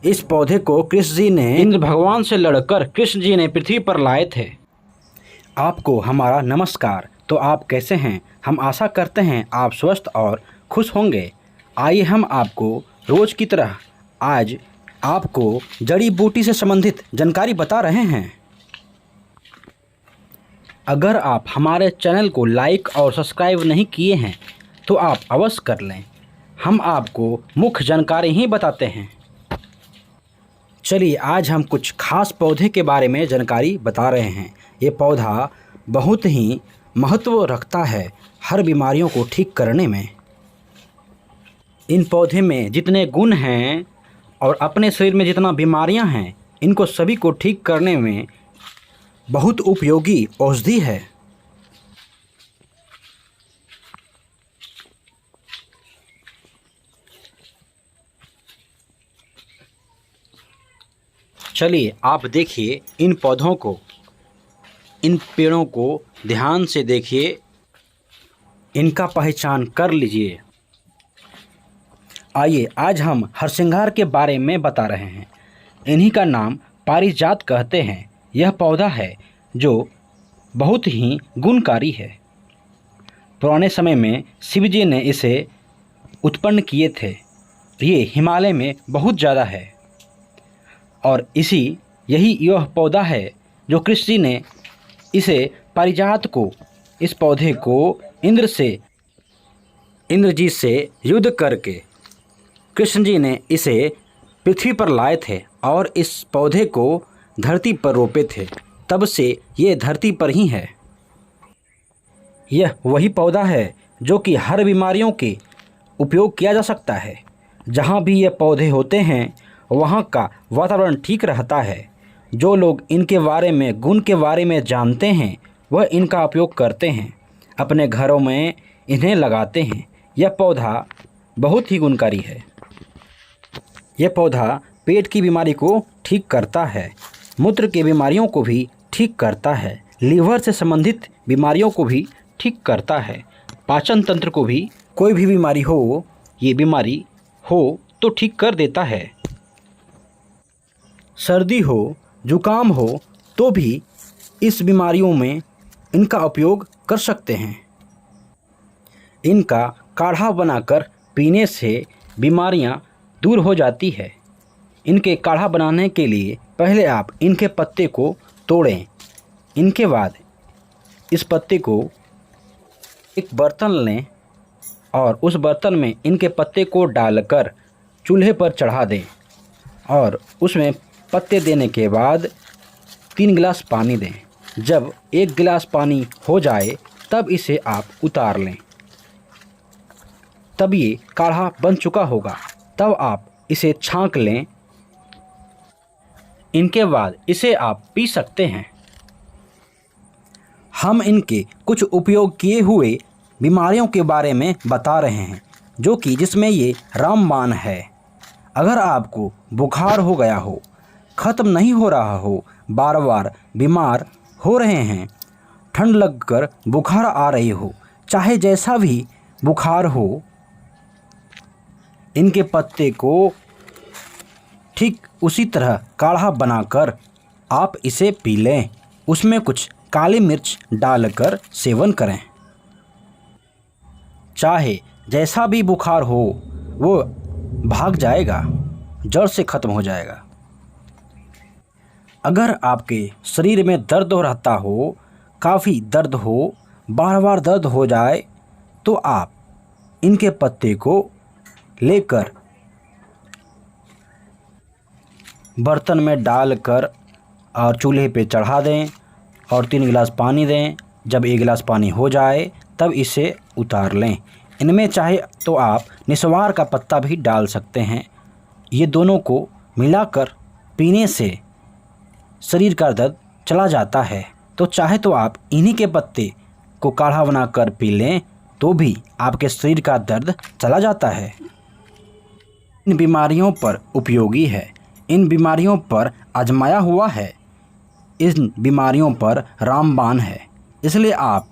इस पौधे को कृष्ण जी ने इंद्र भगवान से लड़कर कृष्ण जी ने पृथ्वी पर लाए थे। आपको हमारा नमस्कार। तो आप कैसे हैं? हम आशा करते हैं आप स्वस्थ और खुश होंगे। आइए हम आपको रोज की तरह आज आपको जड़ी बूटी से संबंधित जानकारी बता रहे हैं। अगर आप हमारे चैनल को लाइक और सब्सक्राइब नहीं किए हैं तो आप अवश्य कर लें। हम आपको मुख्य जानकारी ही बताते हैं। चलिए आज हम कुछ खास पौधे के बारे में जानकारी बता रहे हैं। ये पौधा बहुत ही महत्व रखता है हर बीमारियों को ठीक करने में। इन पौधे में जितने गुण हैं और अपने शरीर में जितना बीमारियां हैं, इनको सभी को ठीक करने में बहुत उपयोगी औषधि है। चलिए आप देखिए इन पौधों को, इन पेड़ों को ध्यान से देखिए, इनका पहचान कर लीजिए। आइए आज हम हरसिंगार के बारे में बता रहे हैं। इन्हीं का नाम पारिजात कहते हैं। यह पौधा है जो बहुत ही गुणकारी है। पुराने समय में शिव जी ने इसे उत्पन्न किए थे। ये हिमालय में बहुत ज़्यादा है और यही यह पौधा है जो कृष्ण जी ने इसे पारिजात को, इस पौधे को इंद्र जी से युद्ध करके कृष्ण जी ने इसे पृथ्वी पर लाए थे और इस पौधे को धरती पर रोपे थे। तब से ये धरती पर ही है। यह वही पौधा है जो कि हर बीमारियों के उपयोग किया जा सकता है। जहाँ भी ये पौधे होते हैं वहाँ का वातावरण ठीक रहता है। जो लोग इनके बारे में, गुण के बारे में जानते हैं, वह इनका उपयोग करते हैं, अपने घरों में इन्हें लगाते हैं। यह पौधा बहुत ही गुणकारी है। यह पौधा पेट की बीमारी को ठीक करता है, मूत्र की बीमारियों को भी ठीक करता है, लीवर से संबंधित बीमारियों को भी ठीक करता है, पाचन तंत्र को भी, कोई भी बीमारी हो, ये बीमारी हो तो ठीक कर देता है। सर्दी हो, जुकाम हो तो भी इस बीमारियों में इनका उपयोग कर सकते हैं। इनका काढ़ा बनाकर पीने से बीमारियां दूर हो जाती है। इनके काढ़ा बनाने के लिए पहले आप इनके पत्ते को तोड़ें। इनके बाद इस पत्ते को एक बर्तन लें और उस बर्तन में इनके पत्ते को डालकर चूल्हे पर चढ़ा दें और उसमें पत्ते देने के बाद 3 गिलास पानी दें। जब 1 गिलास पानी हो जाए तब इसे आप उतार लें। तब ये काढ़ा बन चुका होगा। तब आप इसे छांक लें। इनके बाद इसे आप पी सकते हैं। हम इनके कुछ उपयोग किए हुए बीमारियों के बारे में बता रहे हैं जो कि जिसमें ये रामबाण है। अगर आपको बुखार हो गया हो, ख़त्म नहीं हो रहा हो, बार बार बीमार हो रहे हैं, ठंड लगकर बुखार आ रही हो, चाहे जैसा भी बुखार हो, इनके पत्ते को ठीक उसी तरह काढ़ा बनाकर आप इसे पी लें। उसमें कुछ काली मिर्च डालकर सेवन करें। चाहे जैसा भी बुखार हो वो भाग जाएगा, जड़ से ख़त्म हो जाएगा। अगर आपके शरीर में दर्द हो रहता हो, काफ़ी दर्द हो, बार बार दर्द हो जाए, तो आप इनके पत्ते को लेकर बर्तन में डालकर और चूल्हे पे चढ़ा दें और 3 गिलास पानी दें। जब 1 गिलास पानी हो जाए तब इसे उतार लें। इनमें चाहे तो आप निस्वार का पत्ता भी डाल सकते हैं। ये दोनों को मिलाकर पीने से शरीर का दर्द चला जाता है। तो चाहे तो आप इन्हीं के पत्ते को काढ़ा बनाकर पी लें तो भी आपके शरीर का दर्द चला जाता है। इन बीमारियों पर उपयोगी है, इन बीमारियों पर आजमाया हुआ है, इन बीमारियों पर रामबाण है। इसलिए आप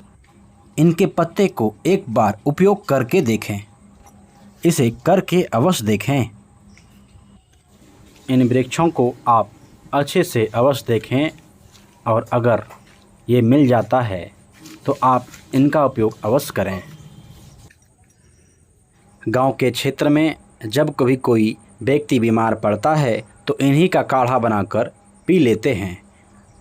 इनके पत्ते को एक बार उपयोग करके देखें। इसे करके अवश्य देखें। इन वृक्षों को आप अच्छे से अवश्य देखें और अगर ये मिल जाता है तो आप इनका उपयोग अवश्य करें। गांव के क्षेत्र में जब कभी कोई व्यक्ति बीमार पड़ता है तो इन्हीं का काढ़ा बनाकर पी लेते हैं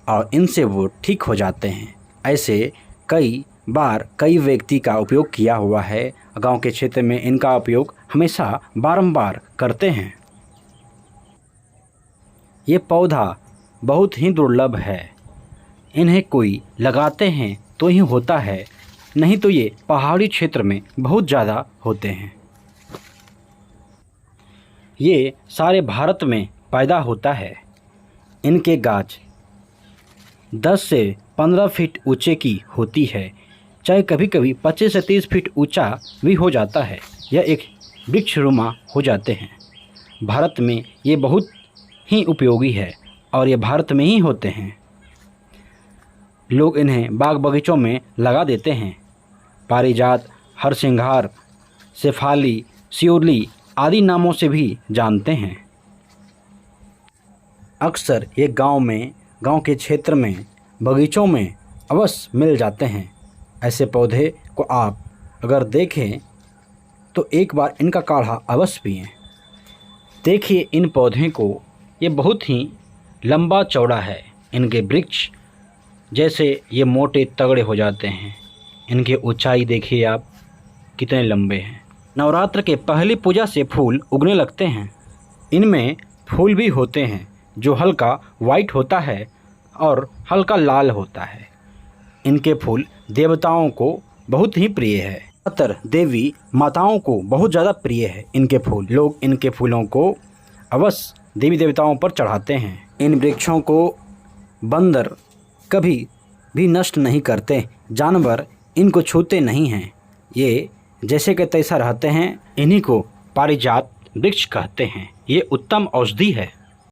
और इनसे वो ठीक हो जाते हैं। ऐसे कई बार कई व्यक्ति का उपयोग किया हुआ है। गांव के क्षेत्र में इनका उपयोग हमेशा बारंबार करते हैं। ये पौधा बहुत ही दुर्लभ है। इन्हें कोई लगाते हैं तो ही होता है, नहीं तो ये पहाड़ी क्षेत्र में बहुत ज़्यादा होते हैं। ये सारे भारत में पैदा होता है। इनके गाछ 10 से 15 फीट ऊंचे की होती है, चाहे कभी कभी 25 से 30 फीट ऊंचा भी हो जाता है। यह एक वृक्षनुमा हो जाते हैं। भारत में ये बहुत ही उपयोगी है और ये भारत में ही होते हैं। लोग इन्हें बाग बगीचों में लगा देते हैं। पारिजात, हरसिंगार, शेफाली, सियोली आदि नामों से भी जानते हैं। अक्सर ये गांव के क्षेत्र में बगीचों में अवश्य मिल जाते हैं। ऐसे पौधे को आप अगर देखें तो एक बार इनका काढ़ा अवश्य पिएं। देखिए इन पौधे को, ये बहुत ही लंबा चौड़ा है। इनके वृक्ष जैसे ये मोटे तगड़े हो जाते हैं। इनकी ऊंचाई देखिए आप कितने लंबे हैं। नवरात्र के पहली पूजा से फूल उगने लगते हैं। इनमें फूल भी होते हैं जो हल्का वाइट होता है और हल्का लाल होता है। इनके फूल देवताओं को बहुत ही प्रिय है। ज़्यादातर देवी माताओं को बहुत ज़्यादा प्रिय है इनके फूल। लोग इनके फूलों को अवश्य देवी देवताओं पर चढ़ाते हैं। इन वृक्षों को बंदर कभी भी नष्ट नहीं करते। जानवर इनको छूते नहीं हैं। ये जैसे कि तैसा रहते हैं। इन्हीं को पारिजात वृक्ष कहते हैं। ये उत्तम औषधि है।